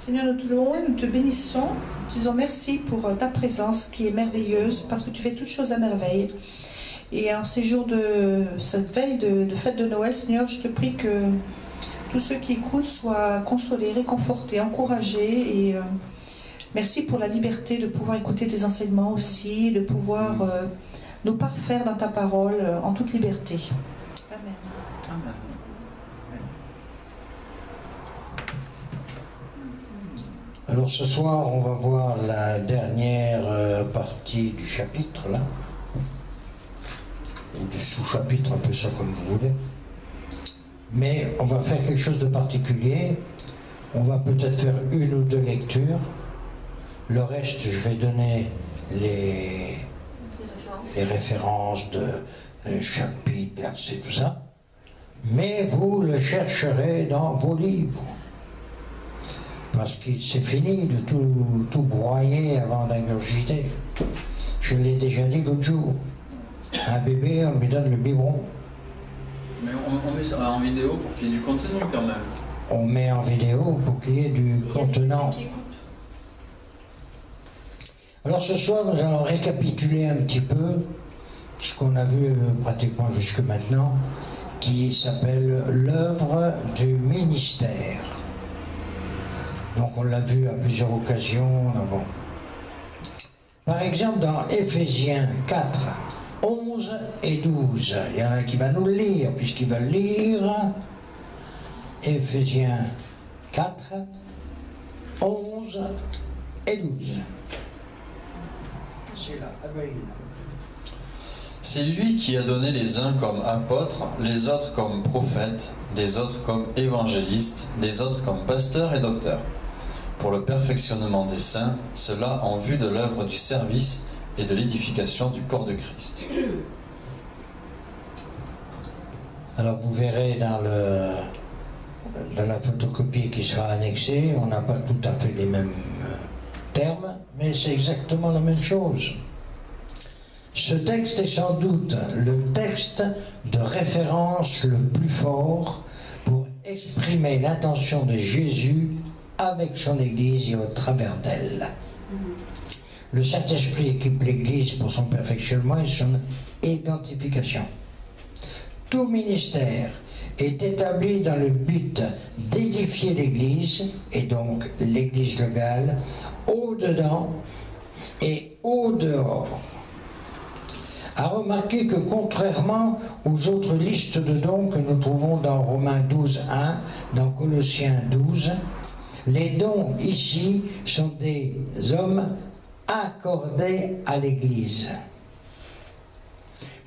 Seigneur, nous te louons et nous te bénissons. Nous disons merci pour ta présence qui est merveilleuse, parce que tu fais toutes choses à merveille. Et en ces jours de cette veille de fête de Noël, Seigneur, je te prie que tous ceux qui écoutent soient consolés, réconfortés, encouragés. Et merci pour la liberté de pouvoir écouter tes enseignements aussi, de pouvoir nous parfaire dans ta parole en toute liberté. Amen. Amen. Alors ce soir, on va voir la dernière partie du chapitre, là, ou du sous-chapitre, un peu ça comme vous voulez. Mais on va faire quelque chose de particulier. On va peut-être faire une ou deux lectures. Le reste, je vais donner les références de chapitres, versets, tout ça. Mais vous le chercherez dans vos livres. Parce que c'est fini de tout broyer avant d'ingurgiter. Je l'ai déjà dit l'autre jour. Un bébé, on lui donne le biberon. Mais on met ça en vidéo pour qu'il y ait du contenu quand même. On met en vidéo pour qu'il y ait du contenant. Alors ce soir, nous allons récapituler un petit peu ce qu'on a vu pratiquement jusque maintenant, qui s'appelle l'œuvre du ministère. Donc on l'a vu à plusieurs occasions. Bon. Par exemple, dans Éphésiens 4, 11 et 12, il y en a qui va nous le lire, puisqu'ils veulent lire. Éphésiens 4, 11 et 12. C'est là, C'est lui qui a donné les uns comme apôtres, les autres comme prophètes, les autres comme évangélistes, les autres comme pasteurs et docteurs, pour le perfectionnement des saints, cela en vue de l'œuvre du service et de l'édification du corps de Christ. Alors vous verrez dans la photocopie qui sera annexée, on n'a pas tout à fait les mêmes termes, mais c'est exactement la même chose. Ce texte est sans doute le texte de référence le plus fort pour exprimer l'intention de Jésus avec son Église et au travers d'elle. Le Saint-Esprit équipe l'Église pour son perfectionnement et son identification. Tout ministère est établi dans le but d'édifier l'Église, et donc l'Église locale, au-dedans et au-dehors. À remarquer que contrairement aux autres listes de dons que nous trouvons dans Romains 12, 1, dans Colossiens 12, les dons ici sont des hommes accordés à l'Église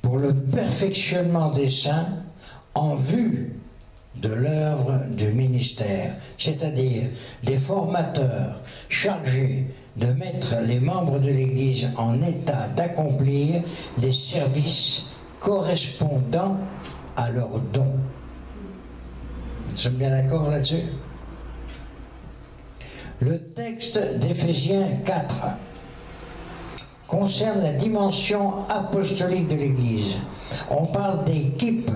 pour le perfectionnement des saints en vue de l'œuvre du ministère, c'est-à-dire des formateurs chargés de mettre les membres de l'Église en état d'accomplir les services correspondant à leurs dons. Nous sommes bien d'accord là-dessus? Le texte d'Éphésiens 4 concerne la dimension apostolique de l'Église. On parle d'équipe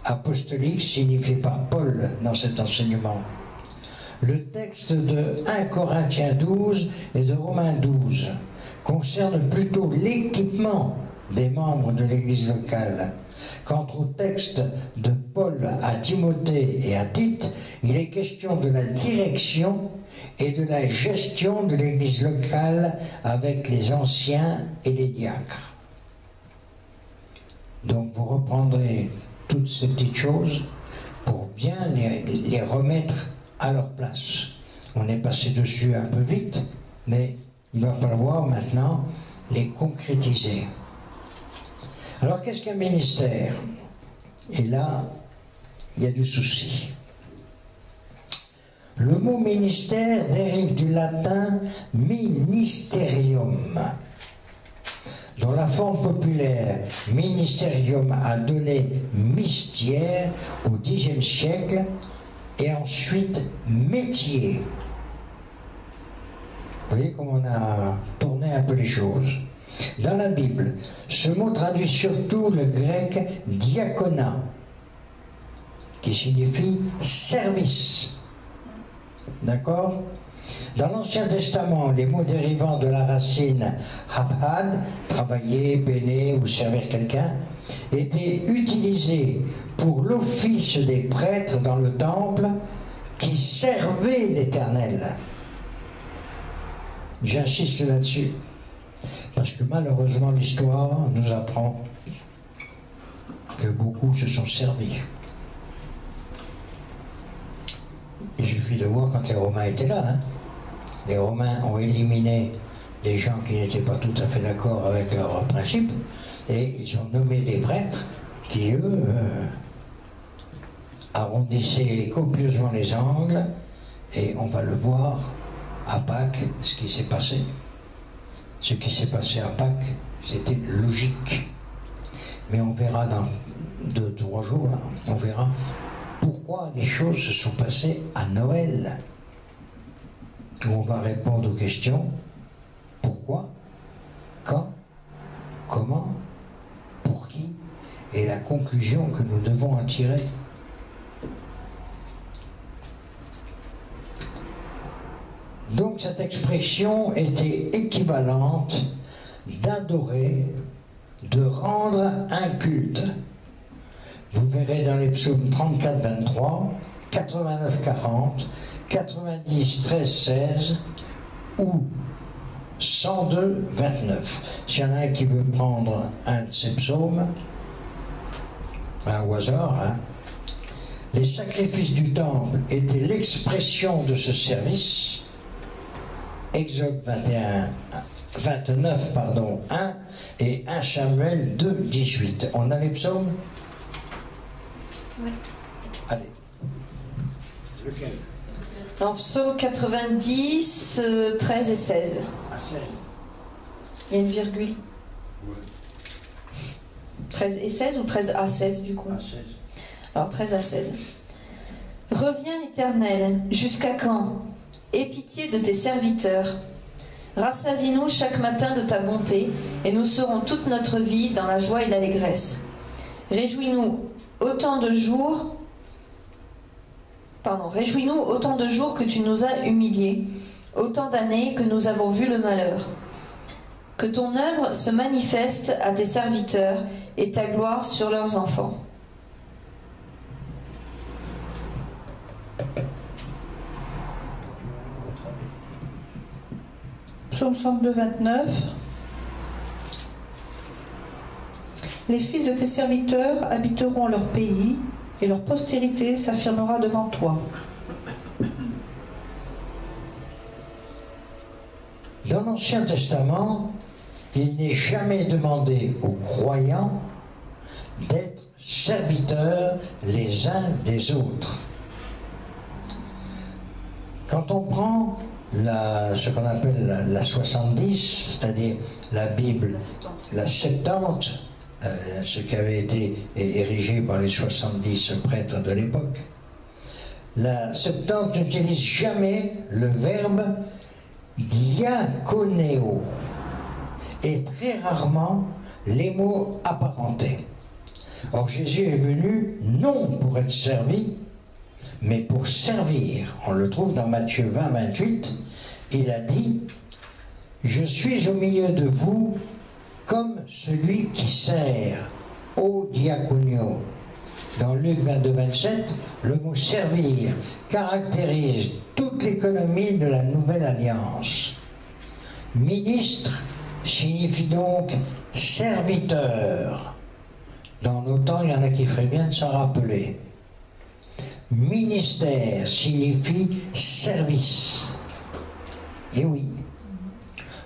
apostolique signifiée par Paul dans cet enseignement. Le texte de 1 Corinthiens 12 et de Romains 12 concerne plutôt l'équipement des membres de l'Église locale. Quant au texte de Paul à Timothée et à Tite, il est question de la direction et de la gestion de l'Église locale avec les anciens et les diacres. Donc vous reprendrez toutes ces petites choses pour bien les remettre à leur place. On est passé dessus un peu vite, mais il va falloir maintenant les concrétiser. Alors qu'est-ce qu'un ministère? Et là, il y a du souci. Le mot ministère dérive du latin ministerium, dont la forme populaire ministerium a donné mystière au Xe siècle et ensuite métier. Vous voyez comment on a tourné un peu les choses. Dans la Bible, ce mot traduit surtout le grec diaconia, qui signifie service. D'accord? Dans l'Ancien Testament, les mots dérivant de la racine habad, travailler, peiner ou servir quelqu'un, étaient utilisés pour l'office des prêtres dans le temple qui servaient l'Éternel. J'insiste là-dessus, parce que malheureusement l'histoire nous apprend que beaucoup se sont servis. Il suffit de voir quand les Romains étaient là. Hein. Les Romains ont éliminé les gens qui n'étaient pas tout à fait d'accord avec leurs principes et ils ont nommé des prêtres qui, eux, arrondissaient copieusement les angles, et on va le voir à Pâques, ce qui s'est passé. Ce qui s'est passé à Pâques, c'était logique. Mais on verra dans 2-3 jours, là, on verra pourquoi les choses se sont passées à Noël. Où on va répondre aux questions pourquoi, quand, comment, pour qui, et la conclusion que nous devons en tirer. Donc cette expression était équivalente d'adorer, de rendre un culte. Vous verrez dans les psaumes 34, 23, 89, 40, 90, 13, 16 ou 102, 29. S'il y en a un qui veut prendre un de ces psaumes, au hasard, hein. Les sacrifices du temple étaient l'expression de ce service. Exode 29, 1 et 1 Samuel 2, 18. On a les psaumes? Oui. Allez. Lequel? Dans Psaume 90, 13 et 16. À 16. Il y a une virgule. Oui. 13 et 16 ou 13 à 16 du coup? À 16. Alors 13 à 16. Reviens, Éternel, jusqu'à quand? Aie pitié de tes serviteurs. Rassasie-nous chaque matin de ta bonté, et nous serons toute notre vie dans la joie et l'allégresse. Réjouis-nous autant de jours que tu nous as humiliés, autant d'années que nous avons vu le malheur. Que ton œuvre se manifeste à tes serviteurs et ta gloire sur leurs enfants. Psaume 102, 29. Les fils de tes serviteurs habiteront leur pays, et leur postérité s'affirmera devant toi. Dans l'Ancien Testament, il n'est jamais demandé aux croyants d'être serviteurs les uns des autres. Quand on prend ce qu'on appelle la 70, c'est-à-dire la Bible, la Septante, ce qui avait été érigé par les 70 prêtres de l'époque, la Septante n'utilise jamais le verbe diakonéo et très rarement les mots apparentés. Or Jésus est venu non pour être servi, mais pour servir. On le trouve dans Matthieu 20, 28. Il a dit « Je suis au milieu de vous comme celui qui sert, au diaconio ». Dans Luc 22, 27, le mot « servir » caractérise toute l'économie de la Nouvelle Alliance. Ministre signifie donc serviteur. Dans nos temps, il y en a qui feraient bien de s'en rappeler. Ministère signifie service. Et oui,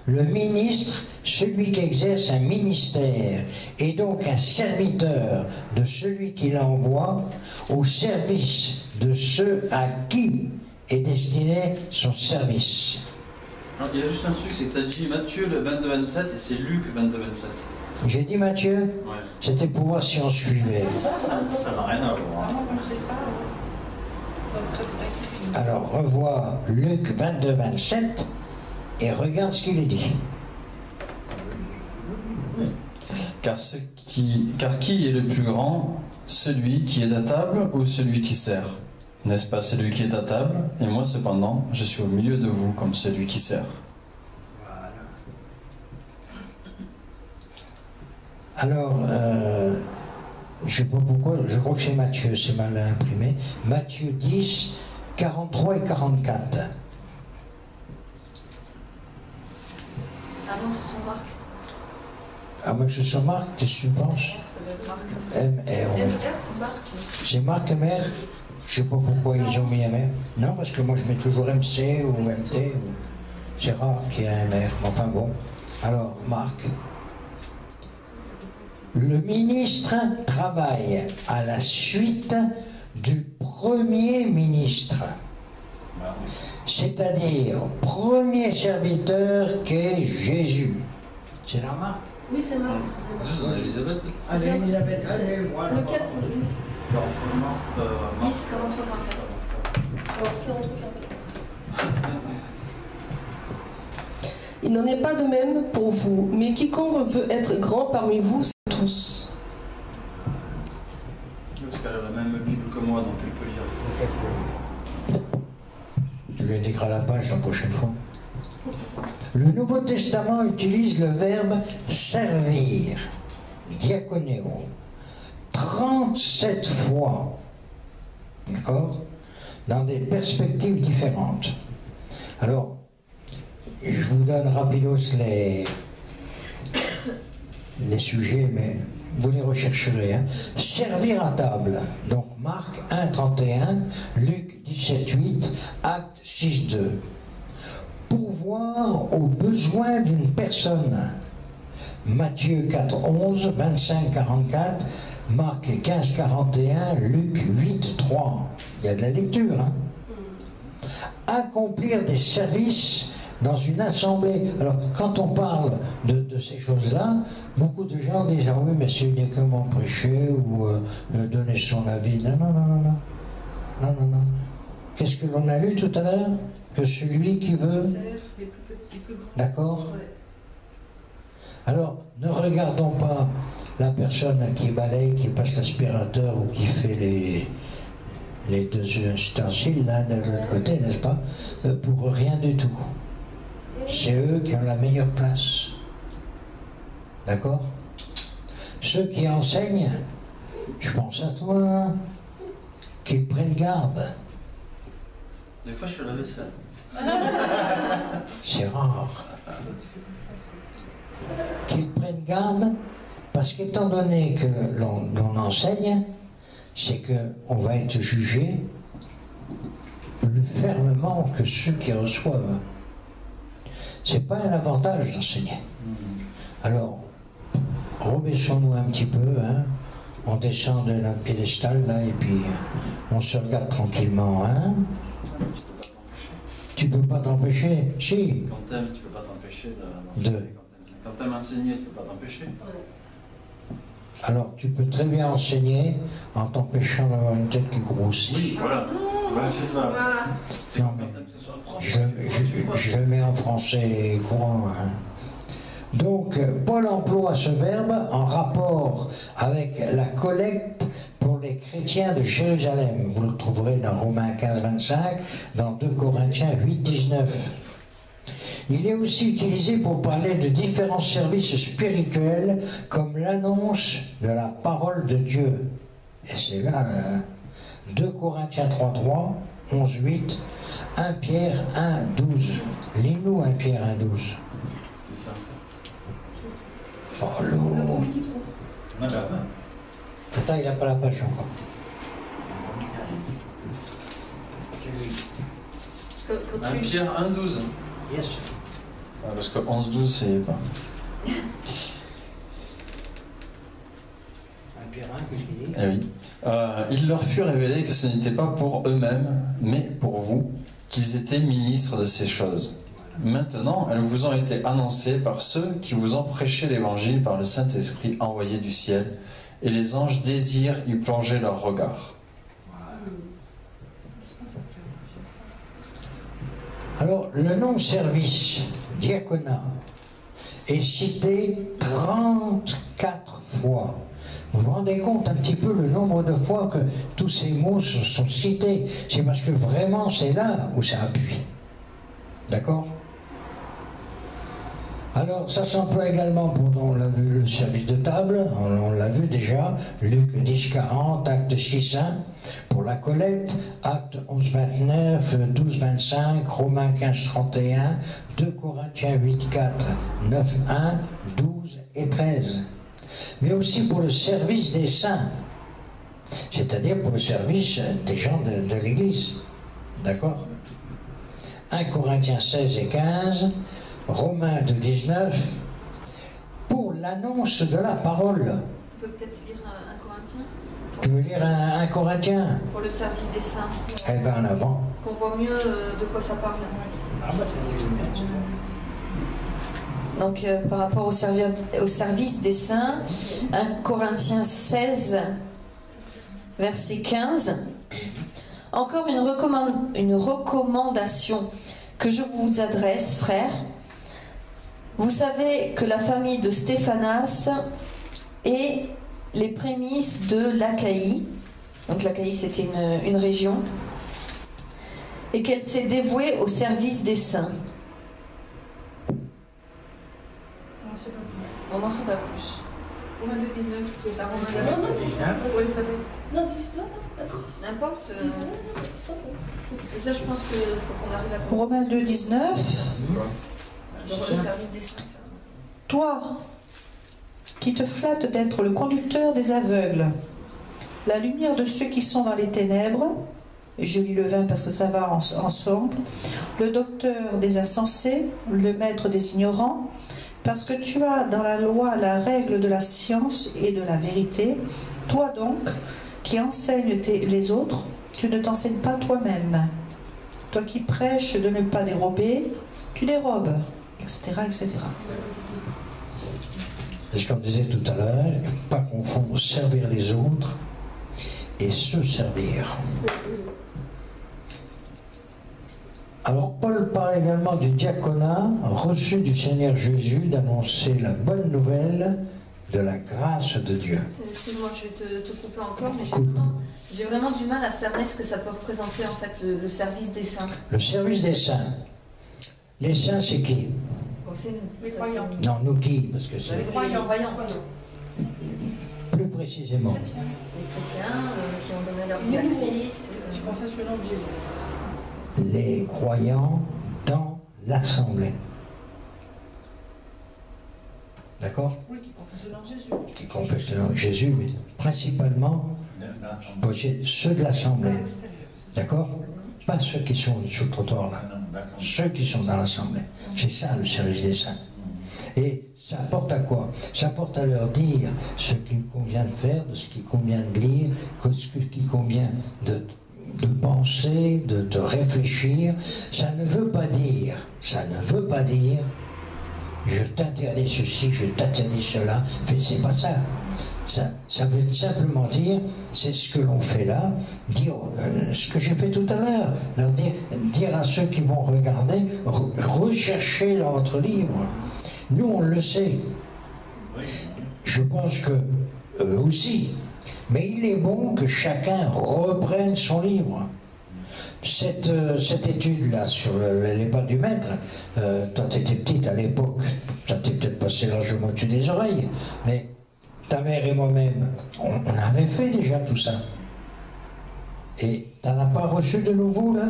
le ministre, celui qui exerce un ministère, est donc un serviteur de celui qui l'envoie au service de ceux à qui est destiné son service. Alors, il y a juste un truc, c'est que tu as dit Matthieu le 22-27 et c'est Luc 22-27. J'ai dit Matthieu? Ouais. C'était pour voir si on suivait. Ça n'a rien à voir. Alors revois Luc 22, 27 et regarde ce qu'il est dit. Car qui est le plus grand, celui qui est à table ou celui qui sert? N'est-ce pas celui qui est à table? Et moi cependant, je suis au milieu de vous comme celui qui sert. Alors, je ne sais pas pourquoi, je crois que c'est Matthieu, c'est mal imprimé. Matthieu 10, 43 et 44. Ah non, ce sont Marc. Ah, mais ce sont Marc, qu'est-ce que tu penses? Ça doit être Marc. MR, ouais. MR, c'est Marc. C'est Marc MR? Je sais pas pourquoi ils ont mis MR. Non, parce que moi je mets toujours MC ou MT. C'est rare qu'il y ait un MR. Enfin bon. Alors, Marc. Le ministre travaille à la suite du premier ministre. C'est-à-dire premier serviteur qu'est Jésus. C'est là, Marc? Oui, c'est Marc. Elisabeth. Allez, Elisabeth, allez, voilà. Le 4, faut que je dise. 10, 43, 44. Alors, 43, 44. Il n'en est pas de même pour vous, mais quiconque veut être grand parmi vous, c'est tous. Parce qu'elle a la même Bible que moi, donc elle peut lire. Tu lui indiqueras la page la prochaine fois. Le Nouveau Testament utilise le verbe servir, diakonéo, 37 fois, d'accord, dans des perspectives différentes. Alors, je vous donne rapidos les sujets, mais vous les rechercherez. Hein. Servir à table, donc Marc 1, 31, Luc 17, 8, Actes 6, 2. Pourvoir aux besoins d'une personne. Matthieu 4, 11, 25, 44, Marc 15, 41, Luc 8, 3. Il y a de la lecture. Hein. Accomplir des services dans une assemblée. Alors, quand on parle de ces choses-là, beaucoup de gens disent « Ah oui, mais c'est uniquement prêcher ou donner son avis. » Non, non, non, non, non. Non, non, non. Qu'est-ce que l'on a lu tout à l'heure? Que celui qui veut... D'accord? Alors, ne regardons pas la personne qui balaye, qui passe l'aspirateur ou qui fait les deux ustensiles là de l'autre côté, n'est-ce pas? Pour rien du tout. C'est eux qui ont la meilleure place. D'accord? Ceux qui enseignent, je pense à toi, qu'ils prennent garde. Des fois, je fais la vaisselle. C'est rare. Qu'ils prennent garde, parce qu'étant donné que l'on enseigne, c'est qu'on va être jugé plus fermement que ceux qui reçoivent. C'est pas un avantage d'enseigner. Alors, rebaissons-nous un petit peu, hein. On descend de notre piédestal là et puis on se regarde tranquillement, hein. Tu peux pas t'empêcher? Si. Quand t'aimes, tu peux pas t'empêcher d'enseigner. Quand t'aimes enseigner, tu peux pas t'empêcher. Alors, tu peux très bien enseigner en t'empêchant d'avoir une tête qui grossit. Oui, voilà. Voilà, c'est ça. Voilà. C'est Non, quand mais t'aimes que ce soit propre. je le mets en français courant. Hein. Donc, Paul emploie ce verbe en rapport avec la collecte pour les chrétiens de Jérusalem. Vous le trouverez dans Romains 15, 25, dans 2 Corinthiens 8, 19. Il est aussi utilisé pour parler de différents services spirituels comme l'annonce de la parole de Dieu. Et c'est là 2 Corinthiens 3, 3, 11, 8, 1 Pierre 1, 12. Lis-nous 1 Pierre 1, 12. C'est ça. Oh l'eau. Attends, il n'a pas la page encore. Un Pierre 1, 12. Yes. Parce que 11, 12, c'est pas. 1 Pierre 1, qu'est-ce qu'il dit? Eh oui. Il leur fut révélé que ce n'était pas pour eux-mêmes, mais pour vous, qu'ils étaient ministres de ces choses. Maintenant, elles vous ont été annoncées par ceux qui vous ont prêché l'évangile par le Saint-Esprit envoyé du ciel, et les anges désirent y plonger leur regard. Alors, le nom service, diaconat, est cité 34 fois. Vous vous rendez compte un petit peu le nombre de fois que tous ces mots sont cités? C'est parce que vraiment c'est là où ça appuie. D'accord? Alors, ça s'emploie également pour, on l'a vu, le service de table, on l'a vu déjà, Luc 10-40, acte 6-1, pour la collecte, acte 11-29, 12-25, Romains 15-31, 2 Corinthiens 8-4, 9-1, 12 et 13. Mais aussi pour le service des saints, c'est-à-dire pour le service des gens de l'Église. D'accord? 1 Corinthiens 16 et 15, Romains 2-19, pour l'annonce de la parole. On peut peut-être lire un Corinthien? Tu veux lire un Corinthien? Pour le service des saints. Eh bien, en avant. Qu'on voit mieux de quoi ça parle. Donc, par rapport au service des saints, 1 Corinthiens 16, verset 15. Encore une recommandation que je vous adresse, frères. Vous savez que la famille de Stéphanas est les prémices de l'Achaïe. Donc l'Achaïe, c'était une région. Et qu'elle s'est dévouée au service des saints. On n'en sait pas plus. Romains 2-19. La Romains 2-19. Non, c'est N'importe. C'est ça, je pense qu'il faut qu'on arrive à comprendre. Romains 2,19. Le service des saints. Toi, qui te flattes d'être le conducteur des aveugles, la lumière de ceux qui sont dans les ténèbres, et je lis le 20 parce que ça va ensemble, le docteur des insensés, le maître des ignorants, parce que tu as dans la loi la règle de la science et de la vérité, toi donc, qui enseignes les autres, tu ne t'enseignes pas toi-même. Toi qui prêches de ne pas dérober, tu dérobes, etc. etc. C'est ce qu'on disait tout à l'heure, pas confondre servir les autres et se servir. Alors Paul parle également du diaconat reçu du Seigneur Jésus d'annoncer la bonne nouvelle de la grâce de Dieu. Excuse-moi, je vais te couper encore, mais Coupe. j'ai vraiment du mal à cerner ce que ça peut représenter en fait le service des saints. Le service des saints. Les saints, c'est qui? Bon, c'est nous. Les croyants. Non, nous qui? Parce que c'est Les croyants. plus précisément. Les chrétiens qui ont donné leur vie à Christ. Qui confessent le nom de Jésus. Les croyants dans l'assemblée. D'accord? Oui, qui confessent le nom de Jésus. Qui confessent le nom de Jésus, mais principalement ceux de l'assemblée. D'accord? Pas ceux qui sont sur le trottoir là. Ceux qui sont dans l'assemblée. C'est ça le service des saints. Et ça apporte à quoi? Ça apporte à leur dire ce qu'il convient de faire, de ce qu'il convient de lire, ce qu'il convient de penser, de réfléchir. Ça ne veut pas dire, je t'interdis ceci, je t'interdis cela. C'est pas ça. Ça veut simplement dire, c'est ce que l'on fait là, dire ce que j'ai fait tout à l'heure, leur dire à ceux qui vont regarder, recherchez dans votre livre. Nous, on le sait. Je pense que eux aussi. Mais il est bon que chacun reprenne son livre. Cette étude-là sur les pas du maître, quand tu étais petite à l'époque, ça t'est peut-être passé largement au-dessus des oreilles, mais ta mère et moi-même, on avait fait déjà tout ça. Et t'en as pas reçu de nouveau, là?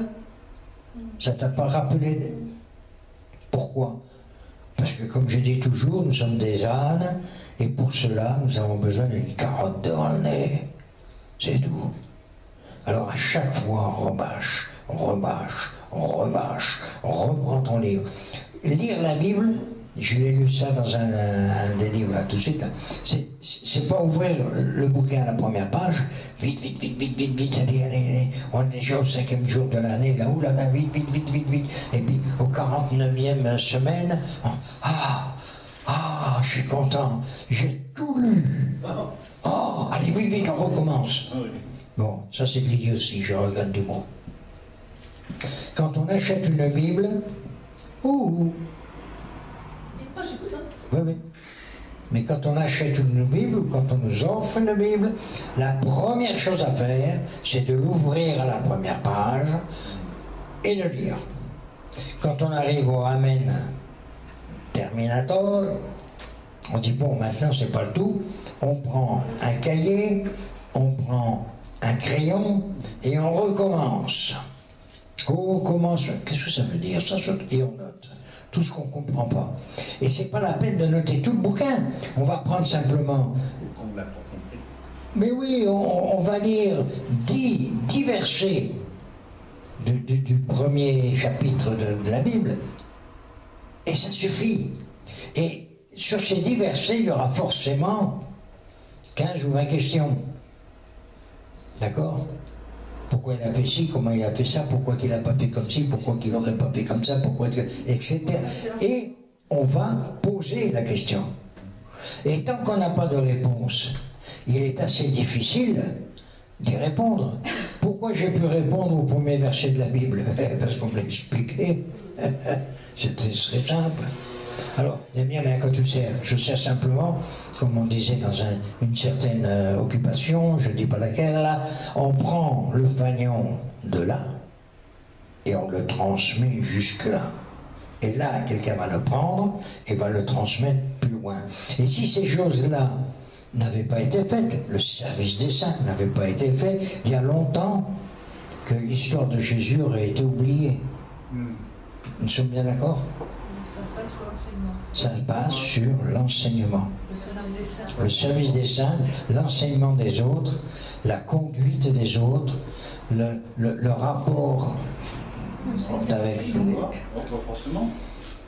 Ça t'a pas rappelé? Pourquoi? Parce que, comme je dis toujours, nous sommes des ânes, et pour cela, nous avons besoin d'une carotte devant le nez. C'est tout. Alors, à chaque fois, on reprend ton livre. Lire la Bible, je l'ai lu ça dans un des livres là tout de suite, c'est pas ouvrir le bouquin à la première page, vite, allez, on est déjà au 5e jour de l'année, là, vite, et puis au 49e semaine, je suis content, j'ai tout lu. Oh, allez, vite, on recommence. Bon, ça c'est de l'idiotie, je regarde du mot. Quand on achète une Bible, Dites pas, j'écoute. oui. Mais quand on achète une Bible ou quand on nous offre une Bible, la première chose à faire, c'est de l'ouvrir à la première page et de lire. Quand on arrive au Amen Terminator, on dit bon, maintenant c'est pas le tout, on prend un cahier, on prend un crayon et on recommence. On commence, qu'est-ce que ça veut dire ça? Et on note tout ce qu'on ne comprend pas. Et c'est pas la peine de noter tout le bouquin, on va prendre simplement... On l'a pas compris. Mais oui, on va lire 10 versets du premier chapitre de la Bible, et ça suffit. Et sur ces 10 versets, il y aura forcément 15 ou 20 questions. D'accord? Pourquoi il a fait ci, comment il a fait ça, pourquoi il n'a pas fait comme ci, pourquoi il n'aurait pas fait comme ça, pourquoi... etc. Et on va poser la question. Et tant qu'on n'a pas de réponse, il est assez difficile d'y répondre. Pourquoi j'ai pu répondre au premier verset de la Bible? Parce qu'on me l'a expliqué. C'était très simple. Alors, vous allez me dire, mais à quoi tu sers? Je sers simplement, comme on disait dans une certaine occupation, je ne dis pas laquelle, là, on prend le fanion de là et on le transmet jusque là. Et là, quelqu'un va le prendre et va le transmettre plus loin. Et si ces choses-là n'avaient pas été faites, le service des saints n'avait pas été fait, il y a longtemps que l'histoire de Jésus aurait été oubliée. Nous sommes bien d'accord? Ça se base sur l'enseignement. Le service des saints, l'enseignement des autres, la conduite des autres, le rapport avec... Pas forcément.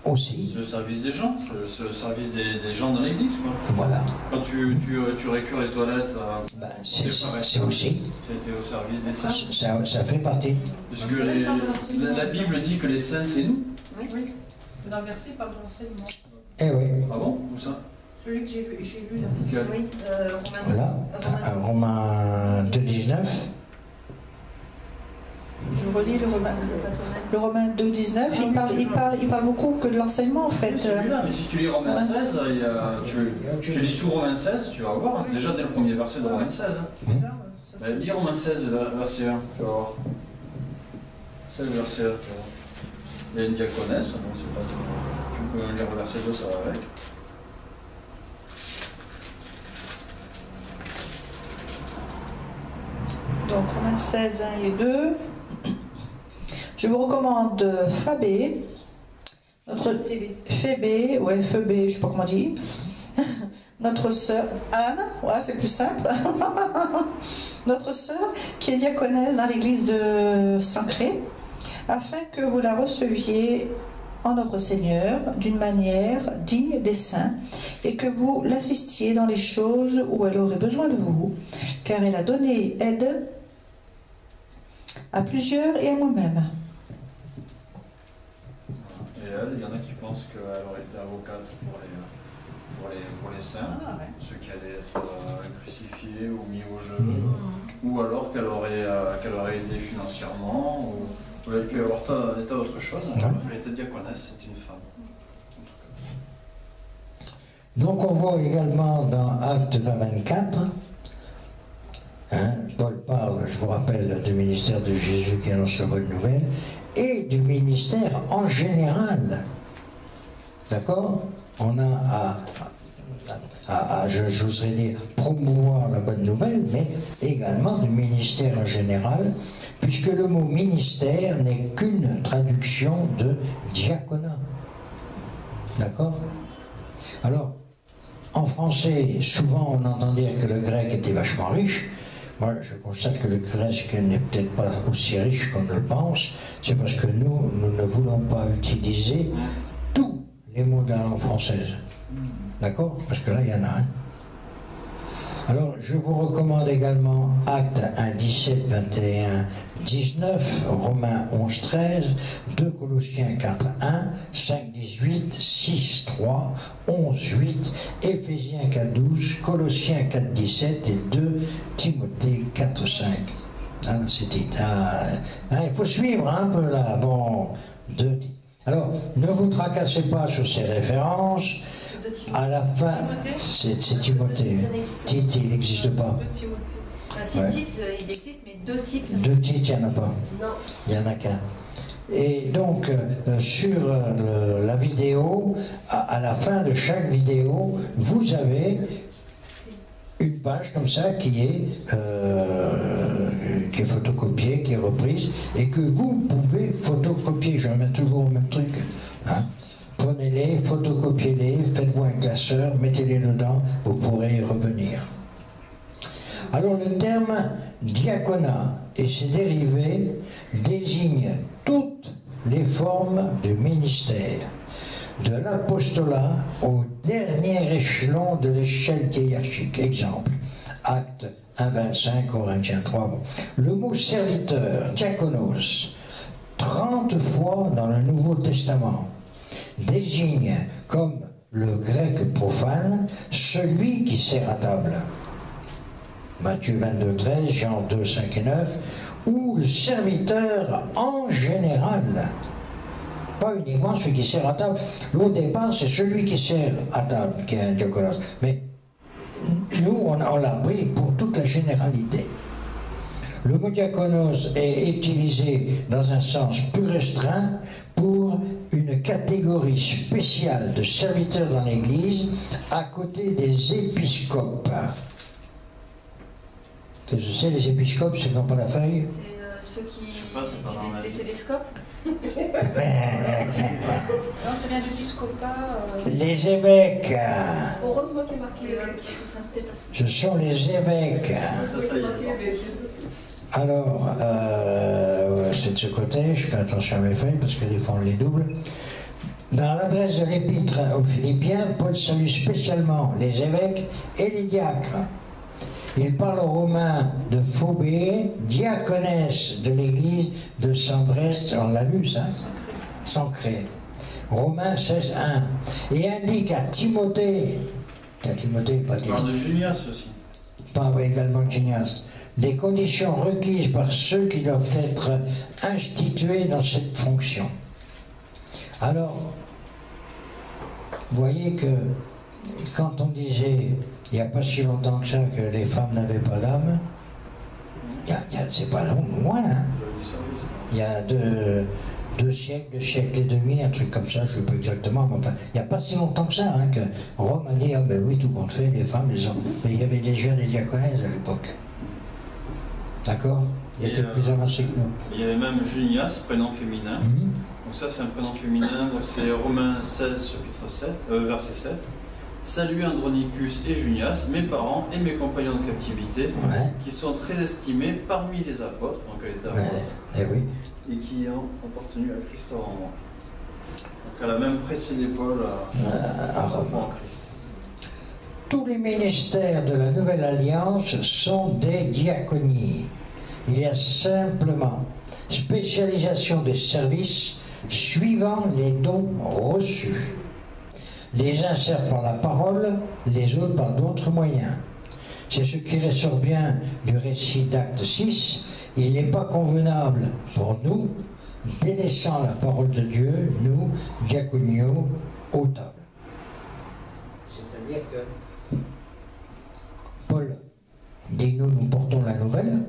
Aussi. C'est le service des gens, c'est le service des gens dans l'église, quoi. Voilà. Quand tu récures les toilettes, Ben, c'est aussi. Tu étais au service des saints. Ça fait partie. Parce que la Bible dit que les saints, c'est nous. Oui. Dans le verset, il parle de l'enseignement. Eh oui. Ah bon? Où ça? Celui que j'ai lu là. Oui, Voilà. Romains 2,19. Je relis le Romain 2,19. Il parle beaucoup que de l'enseignement en fait. Celui-là, mais si tu lis Romains 16, tu lis tout Romains 16, tu vas voir, déjà dès le premier verset de Romains 16. Lis Romains 16, verset 1, tu vas voir. 16, verset 1, tu vas voir. Il y a une diaconesse, donc c'est pas... Tu peux lire le verset 2, ça va avec. Donc Romains 16, 1 et 2. Je vous recommande Phébé, notre Phébé, ouais, Phébé, je ne sais pas comment on dit. Notre sœur Anne, ouais, c'est plus simple. Notre sœur qui est diaconesse dans l'église de Sancré, afin que vous la receviez en notre Seigneur d'une manière digne des saints et que vous l'assistiez dans les choses où elle aurait besoin de vous, car elle a donné aide à plusieurs et à moi-même. Et elle, il y en a qui pensent qu'elle aurait été avocate pour les saints, ceux qui allaient être crucifiés ou mis au jeu, ou alors qu'elle aurait aidé financièrement, ou il aurait pu y avoir des tas d'autres choses. Elle était diaconesse, c'était une femme. Donc on voit également dans Acte 24, Paul parle, je vous rappelle, du ministère de Jésus qui annonce la bonne nouvelle, et du ministère en général. D'accord? On a j'oserais dire, promouvoir la bonne nouvelle, mais également du ministère en général, puisque le mot ministère n'est qu'une traduction de diaconat. D'accord? Alors, en français, souvent on entend dire que le grec était vachement riche. Moi, je constate que le grec n'est peut-être pas aussi riche qu'on le pense. C'est parce que nous ne voulons pas utiliser tous les mots de la langue française. D'accord? Parce que là, il y en a un. Alors, je vous recommande également Actes 1, 17, 21, 19, Romains 11, 13, 2 Colossiens 4, 1, 5, 18, 6, 3, 11, 8, Éphésiens 4, 12, Colossiens 4, 17 et 2 Timothée 4, 5. Ah, il faut suivre un peu là. Bon, alors, ne vous tracassez pas sur ces références. À la fin, c'est Timothée. Tite, il n'existe pas. C'est Ouais. Tite, il existe, mais 2 titres. 2 titres, il n'y en a pas. Non. Il n'y en a qu'un. Et donc, sur la vidéo, à la fin de chaque vidéo, vous avez une page comme ça qui est photocopiée, qui est reprise, et que vous pouvez photocopier. Je remets toujours le même truc. Hein. Prenez-les, photocopiez-les, faites-vous un classeur, mettez-les dedans, vous pourrez y revenir. Alors le terme diaconat et ses dérivés désignent toutes les formes du ministère, de l'apostolat au dernier échelon de l'échelle hiérarchique. Exemple, Acte 1,25, Corinthiens 3. Bon. Le mot serviteur, diakonos, 30 fois dans le Nouveau Testament, désigne, comme le grec profane, celui qui sert à table. Matthieu 22, 13, Jean 2, 5 et 9, ou le serviteur en général. Pas uniquement celui qui sert à table. Au départ, c'est celui qui sert à table qui est un diaconos. Mais nous, on l'a pris pour toute la généralité. Le mot diaconos est utilisé dans un sens plus restreint pour une catégorie spéciale de serviteurs dans l'Église à côté des épiscopes. Que je sais, les épiscopes, c'est quand pas la feuille. C'est ceux qui sais pas, c'est pas dans utilisent ma des vie. télescopes. Non, c'est bien d'épiscopat. Les évêques, Heureusement qu'il est marqué C'est évêque. ce sont les évêques. Ça y est. Alors, c'est de ce côté, je fais attention à mes feuilles parce que des fois on les double. Dans l'adresse de l'épître aux Philippiens, Paul salue spécialement les évêques et les diacres. Il parle aux Romains de Phobé, diaconesse de l'église de Sandrest, on l'a vu ça, Sancré. Romains 16.1. Et indique à Timothée, pas On parle de Junias aussi. pas également Genias, les conditions requises par ceux qui doivent être institués dans cette fonction. Alors, vous voyez que quand on disait, il n'y a pas si longtemps que ça, que les femmes n'avaient pas d'âme, c'est pas loin, hein. Vous avez du service. Il y a deux siècles et demi, un truc comme ça, je ne sais pas exactement, mais enfin, il n'y a pas si longtemps que ça, hein, que Rome a dit, ah ben oui, tout compte fait, les femmes, les hommes. Mais il y avait déjà des diaconesses à l'époque. D'accord? Il était plus avancé que nous. Il y avait même Junias, prénom féminin. Mhm. Donc ça c'est un prénom féminin, donc c'est Romains 16, chapitre 7, verset 7. Salut Andronicus et Junias, mes parents et mes compagnons de captivité, Ouais, qui sont très estimés parmi les apôtres, donc elle était ouais, apôtre, eh oui. et qui ont appartenu à Christ avant moi. Donc elle a même précédé Paul À Rome. en Christ. Tous les ministères de la Nouvelle Alliance sont des diaconies. Il y a simplement spécialisation des services suivant les dons reçus. Les uns servent par la parole, les autres par d'autres moyens. C'est ce qui ressort bien du récit d'Acte 6. Il n'est pas convenable pour nous, délaissant la parole de Dieu, nous, diaconio, aux tables. C'est-à-dire que Paul dit nous portons la nouvelle,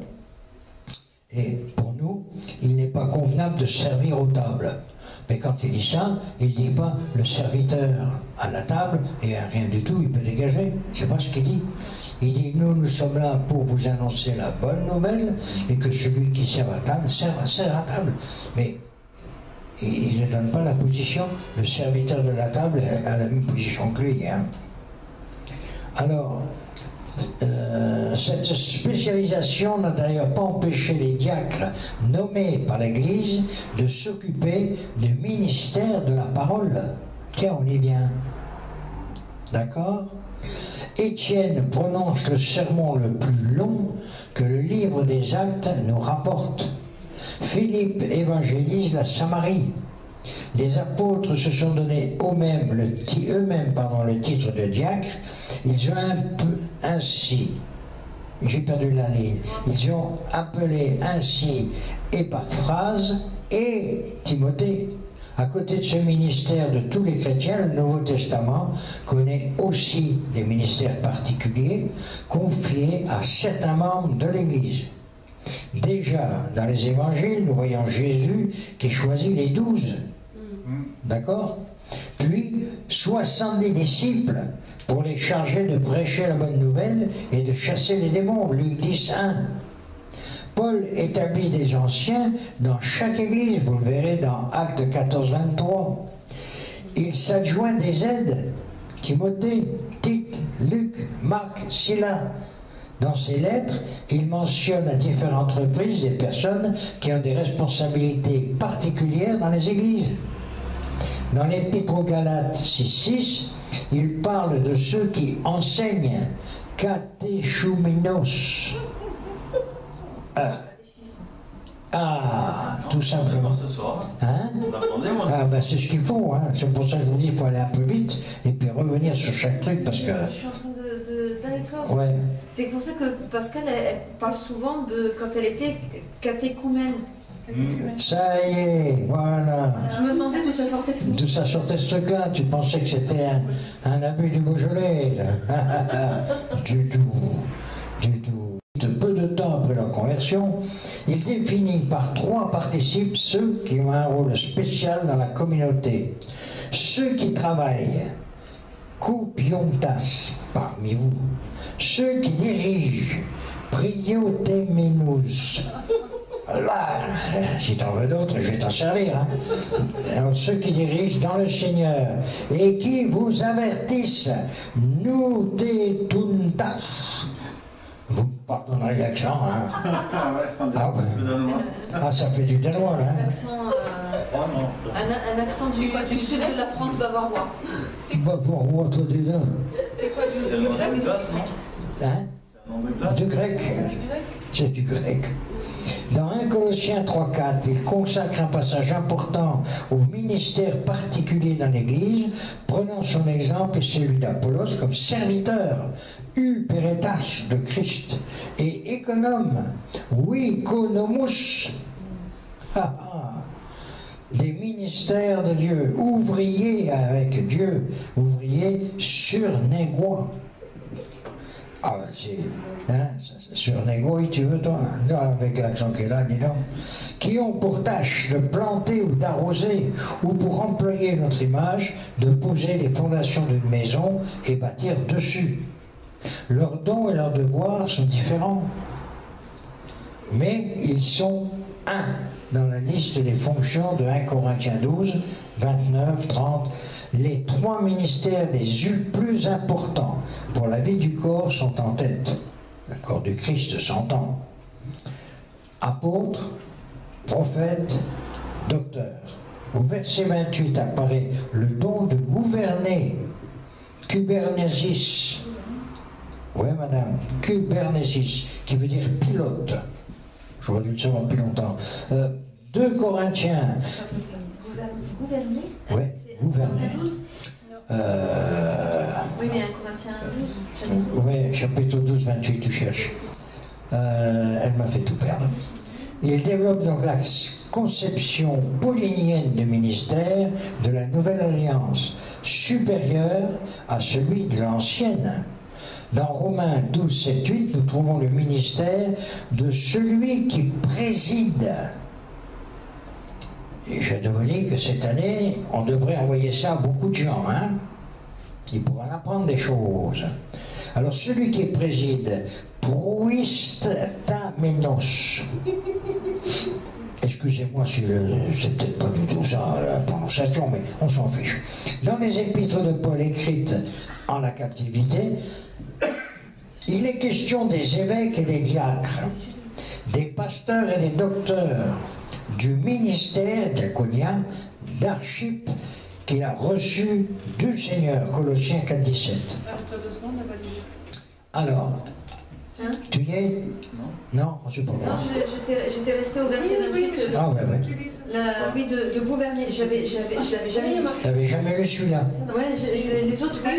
et pour nous, il n'est pas convenable de servir aux tables. Mais quand il dit ça, il ne dit pas le serviteur à la table et rien du tout, il peut dégager. C'est pas ce qu'il dit. Il dit nous sommes là pour vous annoncer la bonne nouvelle et que celui qui sert à table sert à table. Mais il ne donne pas la position. Le serviteur de la table a la même position que lui. Hein. Alors, cette spécialisation n'a d'ailleurs pas empêché les diacres nommés par l'Église de s'occuper du ministère de la parole. Tiens, on y vient. D'accord? Étienne prononce le sermon le plus long que le livre des Actes nous rapporte. Philippe évangélise la Samarie. Les apôtres se sont donné eux-mêmes le titre de diacre. Ils ont ainsi, j'ai perdu la ligne, ils ont appelé ainsi Épaphrase et Timothée. À côté de ce ministère de tous les chrétiens, le Nouveau Testament connaît aussi des ministères particuliers confiés à certains membres de l'Église. Déjà, dans les évangiles, nous voyons Jésus qui choisit les 12. D'accord? Puis, 70 disciples pour les charger de prêcher la bonne nouvelle et de chasser les démons. Luc 10, 1. Paul établit des anciens dans chaque église, vous le verrez dans Actes 14, 23. Il s'adjoint des aides, Timothée, Tite, Luc, Marc, Silas. Dans ses lettres, il mentionne à différentes reprises des personnes qui ont des responsabilités particulières dans les églises. Dans l'Épître aux Galates 6.6, il parle de ceux qui enseignent catéchuménos. Tout simplement. Ce soir. Hein? C'est ce qu'il faut. Hein. C'est pour ça que je vous dis qu'il faut aller un peu vite et puis revenir sur chaque truc parce que. Je suis en train d'accord. Ouais. C'est pour ça que Pascal, elle parle souvent de quand elle était catéchumène. Ça y est, voilà. Je me demandais d'où ça sortait ce mot. D'où ça sortait ce truc-là? Tu pensais que c'était un abus du Beaujolais, là. Du tout. Peu de temps après leur conversion, il définit par 3 participes ceux qui ont un rôle spécial dans la communauté. Ceux qui travaillent, Koupiontas, parmi vous. Ceux qui dirigent, Priotéménous. Là, si t'en veux d'autres, je vais t'en servir. Hein. Alors, ceux qui dirigent dans le Seigneur et qui vous avertissent, Noutétuntas. Vous pardonnerez l'accent, hein? Ça fait du danois, là. Un accent du sud de la France bavarois. Bavarois, toi, déjà. C'est quoi le nom de glace, non? Hein? Du grec. C'est du grec. Dans 1 Colossiens 3.4, il consacre un passage important au ministère particulier dans l'Église, prenant son exemple et celui d'Apollos comme serviteur, Uperetas de Christ, et économe, Wikonomus, des ministères de Dieu, ouvriers avec Dieu, ouvriers surnégois. Surnégois, tu veux, toi, là, avec l'accent qu'il a, dis donc, qui ont pour tâche de planter ou d'arroser, ou pour employer notre image, de poser les fondations d'une maison et bâtir dessus. Leurs dons et leurs devoirs sont différents, mais ils sont un dans la liste des fonctions de 1 Corinthiens 12, 29, 30. Les 3 ministères les plus importants pour la vie du corps sont en tête. Le corps du Christ s'entend. Apôtre, prophète, docteur. Au verset 28 apparaît le don de gouverner. Kubernesis. Oui, madame. Kubernesis, qui veut dire pilote. J'aurais dû le savoir depuis longtemps. 2 Corinthiens. Gouverner? Oui, gouverner. Oui, mais 1 Corinthiens 12. Oui, chapitre 12, 28, tu cherches. Elle m'a fait tout perdre. Il développe donc la conception paulinienne du ministère de la Nouvelle Alliance, supérieure à celui de l'ancienne. Dans Romains 12, 7, 8, nous trouvons le ministère de celui qui préside. Et je dois vous dire que cette année, on devrait envoyer ça à beaucoup de gens, hein? Ils pourraient en apprendre des choses. Alors, celui qui préside, Proistamenos. Excusez-moi si c'est peut-être pas du tout ça, la prononciation, mais on s'en fiche. Dans les épîtres de Paul écrites en la captivité, il est question des évêques et des diacres, des pasteurs et des docteurs, du ministère diaconia, d'archipe qu'il a reçu du Seigneur, Colossiens 4.17. Alors, tu y es? Non, je ne sais pas. Non, j'étais resté au verset 28. Ah ouais. Oui, de gouverner. Je l'avais jamais lu. T'avais jamais lu celui-là? Ouais, les autres, oui,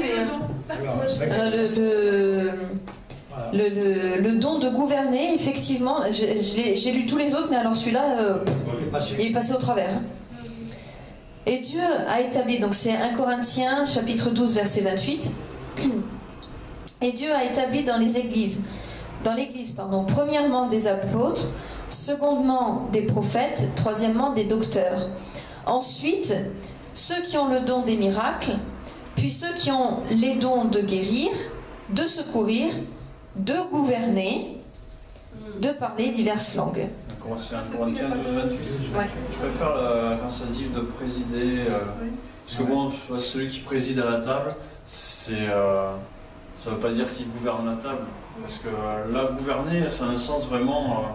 mais le don de gouverner, effectivement, j'ai lu tous les autres, mais alors celui-là, il est passé au travers. Et Dieu a établi, donc c'est 1 Corinthiens chapitre 12 verset 28, et Dieu a établi dans l'église, premièrement des apôtres, secondement des prophètes, troisièmement des docteurs. Ensuite, ceux qui ont le don des miracles, puis ceux qui ont les dons de guérir, de secourir, de gouverner, de parler diverses langues. C'est 1 Corinthiens 12, 28. Ouais. Je préfère quand ça dit de présider, parce que bon, celui qui préside à la table, ça ne veut pas dire qu'il gouverne la table. Parce que là, gouverner, ça a un sens vraiment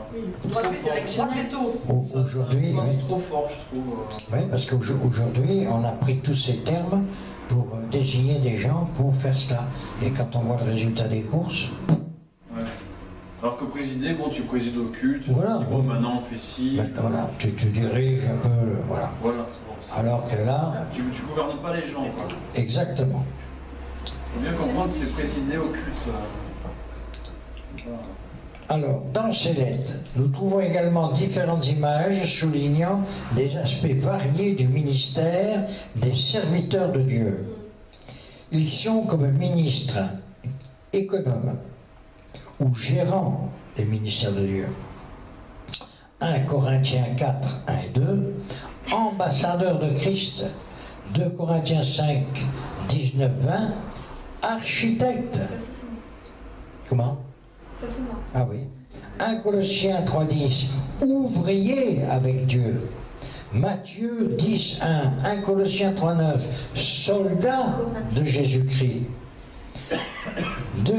Directionnel. Aujourd'hui, trop fort, je trouve. Oui, parce qu'aujourd'hui, on a pris tous ces termes pour désigner des gens pour faire cela. Et quand on voit le résultat des courses... Ouais. Alors que présider, bon, tu présides au culte, voilà, tu dis, bon, maintenant on fait ci... Voilà, tu diriges un peu, voilà. Voilà. Bon, alors que là... Tu gouvernes pas les gens, quoi. Exactement. Il faut bien comprendre, c'est présider au culte. Alors, dans ces lettres, nous trouvons également différentes images soulignant des aspects variés du ministère des serviteurs de Dieu. Ils sont comme ministres, économes ou gérants des ministères de Dieu. 1 Corinthiens 4, 1 et 2, ambassadeurs de Christ. 2 Corinthiens 5, 19, 20, architectes. Comment ? Ça, c'est moi. Ah oui. 1 Colossiens 3.10, ouvrier avec Dieu. Matthieu 10.1, 1 Colossiens 3.9, soldat de Jésus-Christ. 2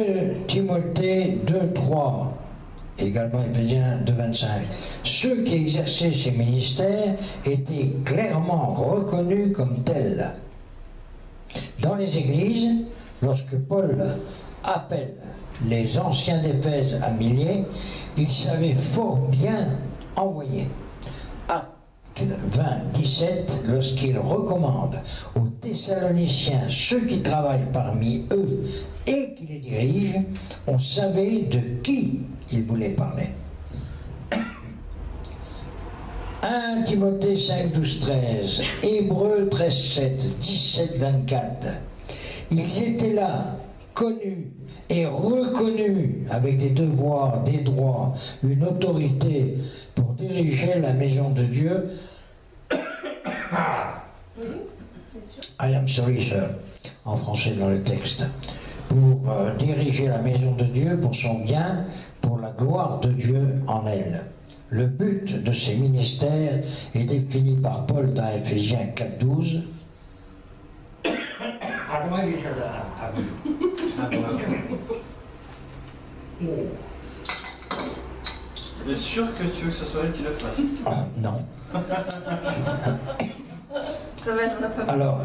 Timothée 2.3, également Éphésiens 2.25. Ceux qui exerçaient ces ministères étaient clairement reconnus comme tels. Dans les églises, lorsque Paul appelle les anciens d'Éphèse à Milet, il savait fort bien envoyer. Acte 20, 17, lorsqu'il recommande aux Thessaloniciens ceux qui travaillent parmi eux et qui les dirigent, on savait de qui il voulait parler. 1 Timothée 5, 12, 13, Hébreux 13, 7, 17, 24. Ils étaient là, connus et reconnus avec des devoirs, des droits, une autorité pour diriger la maison de Dieu. I am sorry, sir, en français dans le texte. Pour diriger la maison de Dieu pour son bien, pour la gloire de Dieu en elle. Le but de ces ministères est défini par Paul dans Éphésiens 4, 12. T'es sûr que tu veux que ce soit elle qui le fasse? Non. Ça va, on n'a pas. Alors,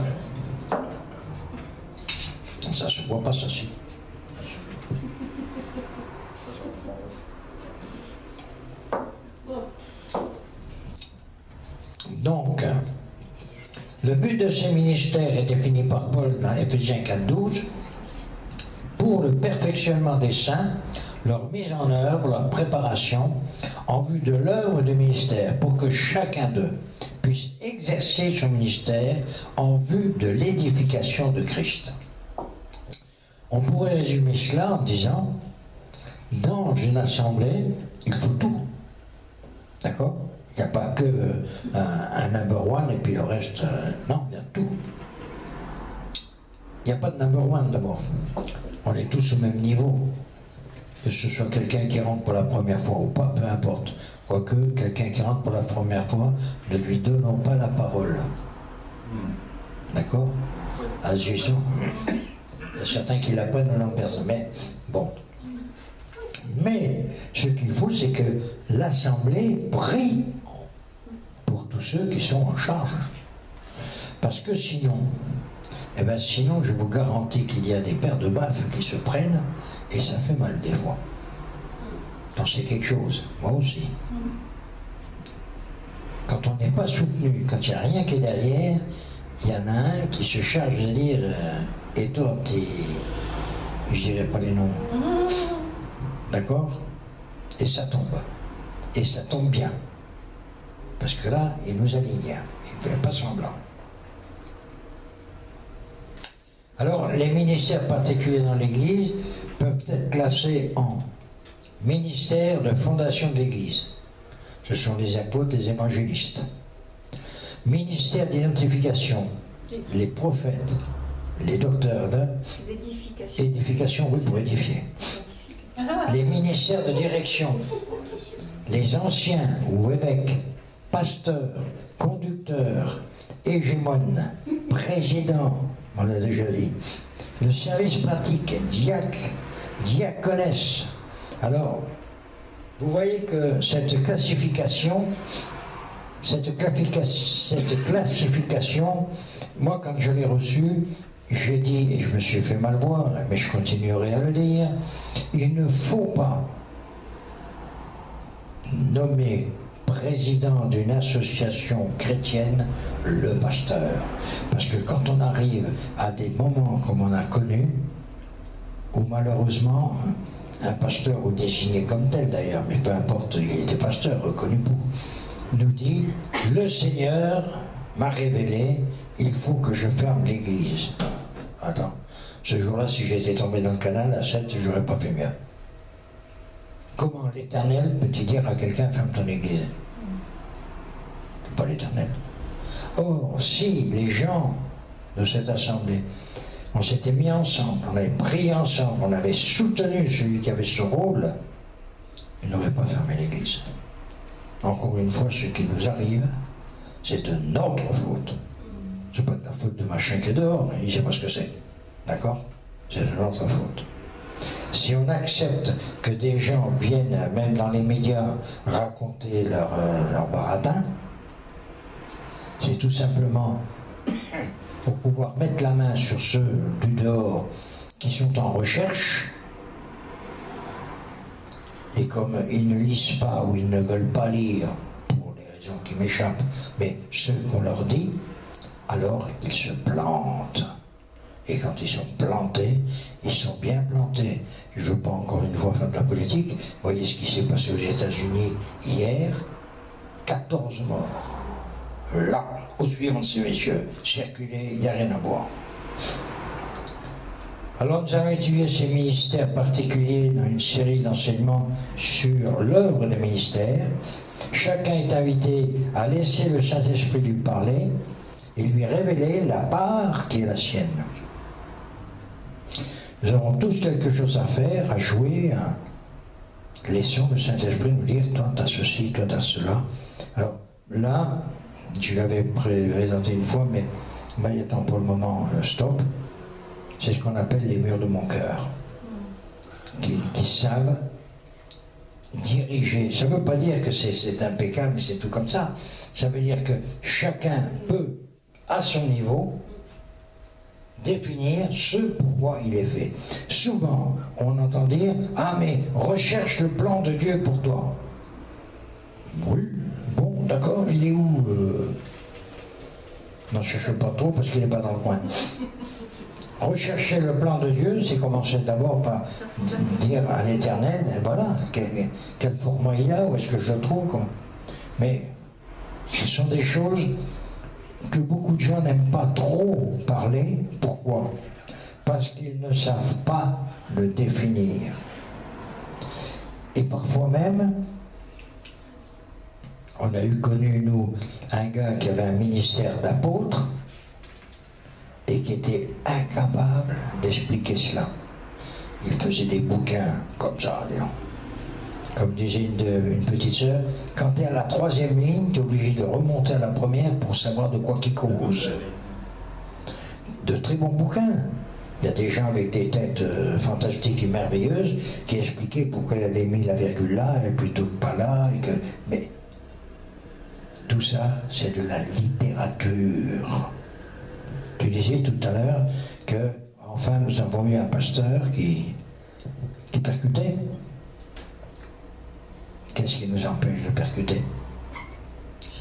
ça se voit pas, ça si. Donc, le but de ces ministères est défini par Paul dans Éphésiens 4, 12, pour le perfectionnement des saints, leur mise en œuvre, leur préparation, en vue de l'œuvre de ministère, pour que chacun d'eux puisse exercer son ministère en vue de l'édification de Christ. On pourrait résumer cela en disant, dans une assemblée, il faut tout. D'accord ? Il n'y a pas que un number one et puis le reste, non, il y a tout. Il n'y a pas de number one d'abord. On est tous au même niveau. Que ce soit quelqu'un qui rentre pour la première fois ou pas, peu importe. Quoique, quelqu'un qui rentre pour la première fois, ne lui donnons pas la parole. D'accord ? À Jésus. Il y a certains qui l'apprennent, non personne. Mais bon. Mais ce qu'il faut, c'est que l'Assemblée prie pour tous ceux qui sont en charge. Parce que sinon, sinon je vous garantis qu'il y a des paires de baffes qui se prennent et ça fait mal des fois. Donc c'est quelque chose, moi aussi. Quand on n'est pas soutenu, quand il n'y a rien qui est derrière, il y en a un qui se charge de dire et toi petit, je dirais pas les noms. D'accord? Et ça tombe. Et ça tombe bien. Parce que là, il nous aligne. Il ne fait pas semblant. Alors, les ministères particuliers dans l'Église peuvent être classés en ministère de fondation de l'Église. Ce sont les apôtres, les évangélistes. Ministère d'identification, les prophètes, les docteurs de édification, oui, pour édifier. Les ministères de direction, les anciens ou évêques, pasteurs, conducteurs, hégémones, présidents, on l'a déjà dit. Le service pratique, diacre, diaconesse. Alors, vous voyez que cette classification, moi quand je l'ai reçue, j'ai dit, et je me suis fait mal voir, mais je continuerai à le dire, il ne faut pas nommer président d'une association chrétienne le pasteur. Parce que quand on arrive à des moments comme on a connu, où malheureusement, un pasteur, ou désigné comme tel d'ailleurs, mais peu importe, il était pasteur, reconnu pour, nous dit, le Seigneur m'a révélé, il faut que je ferme l'église. Attends, ce jour-là, si j'étais tombé dans le canal, à 7, je n'aurais pas fait mieux. Comment l'Éternel peut-il dire à quelqu'un, ferme ton église? C'est pas l'Éternel. Or, si les gens de cette assemblée, on s'était mis ensemble, on avait prié ensemble, on avait soutenu celui qui avait ce rôle, il n'aurait pas fermé l'église. Encore une fois, ce qui nous arrive, c'est de notre faute. C'est pas de la faute de machin qui est dehors, il ne sait pas ce que c'est. D'accord? C'est de notre faute. Si on accepte que des gens viennent, même dans les médias, raconter leur baratin, c'est tout simplement pour pouvoir mettre la main sur ceux du dehors qui sont en recherche, et comme ils ne lisent pas ou ils ne veulent pas lire, pour des raisons qui m'échappent, mais ce qu'on leur dit, alors ils se plantent. Et quand ils sont plantés, ils sont bien plantés. Je ne veux pas encore une fois faire de la politique. Vous voyez ce qui s'est passé aux États-Unis hier, 14 morts. Là, au suivant de ces messieurs, circuler, il n'y a rien à voir. Alors nous allons étudier ces ministères particuliers dans une série d'enseignements sur l'œuvre des ministères. Chacun est invité à laisser le Saint-Esprit lui parler et lui révéler la part qui est la sienne. Nous avons tous quelque chose à faire, à jouer, laissons le Saint-Esprit nous dire, toi t'as ceci, toi t'as cela. Alors là, je l'avais présenté une fois, mais maintenant pour le moment, stop. C'est ce qu'on appelle les murs de mon cœur, qui savent diriger. Ça ne veut pas dire que c'est impeccable, c'est tout comme ça. Ça veut dire que chacun peut, à son niveau, définir ce pourquoi il est fait. Souvent, on entend dire « Ah, mais recherche le plan de Dieu pour toi. » Oui, bon, d'accord, il est où N'en cherche pas trop parce qu'il n'est pas dans le coin. Rechercher le plan de Dieu, c'est commencer d'abord par dire à l'Éternel, voilà, quel format il a, où est-ce que je le trouve, quoi. Mais ce sont des choses que beaucoup de gens n'aiment pas trop parler. Pourquoi? Parce qu'ils ne savent pas le définir. Et parfois même, on a eu connu, nous, un gars qui avait un ministère d'apôtre et qui était incapable d'expliquer cela. Il faisait des bouquins comme ça, disons. Comme disait une petite sœur, quand tu es à la 3e ligne, tu es obligé de remonter à la première pour savoir de quoi qu'il cause. De très bons bouquins. Il y a des gens avec des têtes fantastiques et merveilleuses qui expliquaient pourquoi il avait mis la virgule là et plutôt que pas là. Mais tout ça, c'est de la littérature. Tu disais tout à l'heure que, enfin, nous avons eu un pasteur qui percutait. Qu'est-ce qui nous empêche de percuter?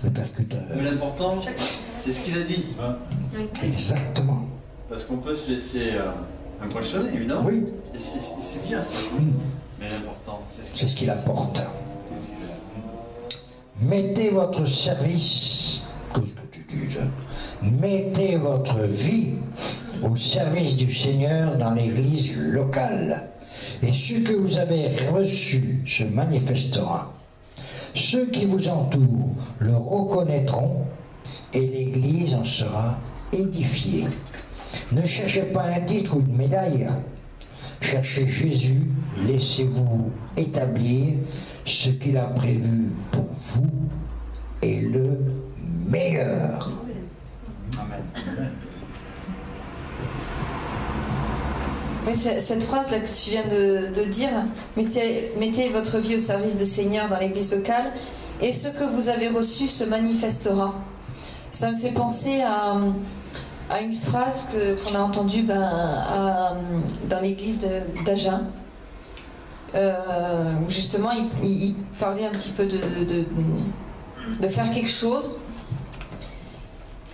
Le percuteur. Mais l'important, c'est ce qu'il a dit. Exactement. Parce qu'on peut se laisser impressionner, évidemment. Oui. Et c'est bien, c'est cool. Mais l'important, c'est ce qu'il apporte. Mettez votre service, qu'est-ce que tu dis, mettez votre vie au service du Seigneur dans l'église locale. Et ce que vous avez reçu se manifestera. Ceux qui vous entourent le reconnaîtront et l'église en sera édifiée. Ne cherchez pas un titre ou une médaille. Cherchez Jésus, laissez-vous établir ce qu'il a prévu pour vous est le meilleur. Amen. Mais cette phrase-là que tu viens de dire, mettez votre vie au service du Seigneur dans l'église locale, et ce que vous avez reçu se manifestera. Ça me fait penser à une phrase qu'on a entendue dans l'église d'Agen, où justement il parlait un petit peu de faire quelque chose.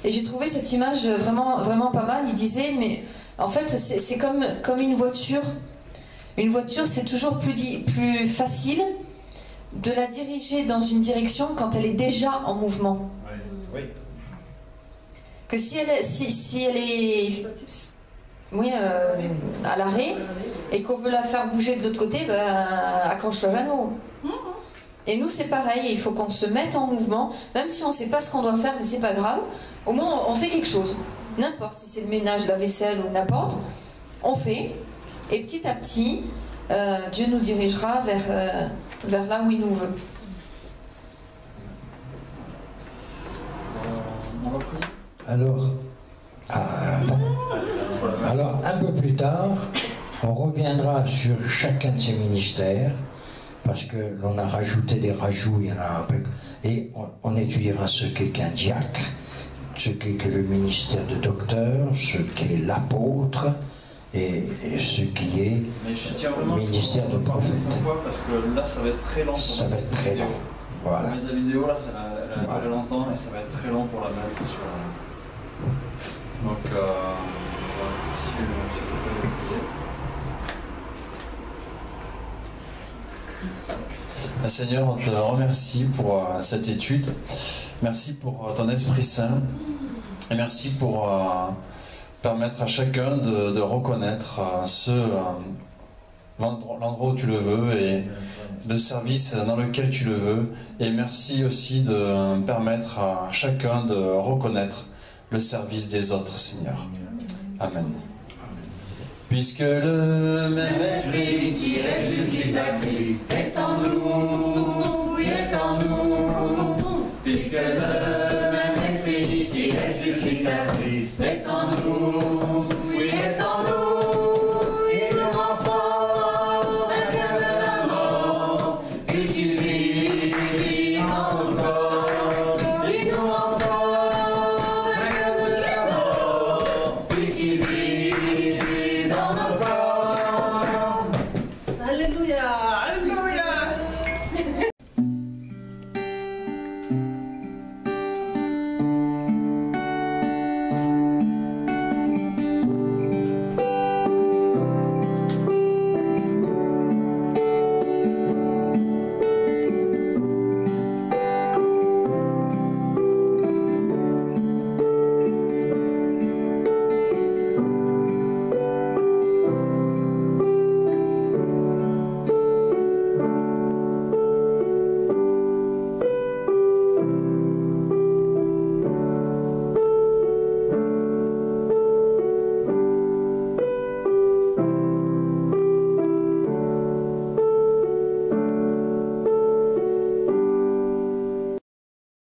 Et j'ai trouvé cette image vraiment, vraiment pas mal. Il disait, mais en fait, c'est comme une voiture. Une voiture, c'est toujours plus facile de la diriger dans une direction quand elle est déjà en mouvement. Oui. Que si elle est à l'arrêt et qu'on veut la faire bouger de l'autre côté, accroche-toi à l'anneau. Et nous, c'est pareil, il faut qu'on se mette en mouvement, même si on ne sait pas ce qu'on doit faire, mais c'est pas grave. Au moins, on fait quelque chose. N'importe si c'est le ménage, la vaisselle ou n'importe, on fait. Et petit à petit, Dieu nous dirigera vers là où il nous veut. On va prier. Alors, un peu plus tard, on reviendra sur chacun de ces ministères, parce que l'on a rajouté des rajouts, il y en a un peu, et on étudiera ce qu'est qu'un diacre, ce qu'est que le ministère de docteur, ce qu'est l'apôtre, et ce qui est le ministère de prophète. Parce que là, ça va être très long. Ça va être très long. Voilà. On va mettre la vidéo là, elle va très longtemps et ça va être très long pour la mettre sur. Donc, si vous pouvez prier. Seigneur, on te remercie pour cette étude. Merci pour ton Esprit Saint. Et merci pour permettre à chacun de reconnaître l'endroit où tu le veux et le service dans lequel tu le veux. Et merci aussi de permettre à chacun de reconnaître le service des autres, Seigneur. Amen. Puisque le même Esprit qui ressuscite à Christ est en nous, est en nous. Puisque le même Esprit qui ressuscite à Christ est en nous.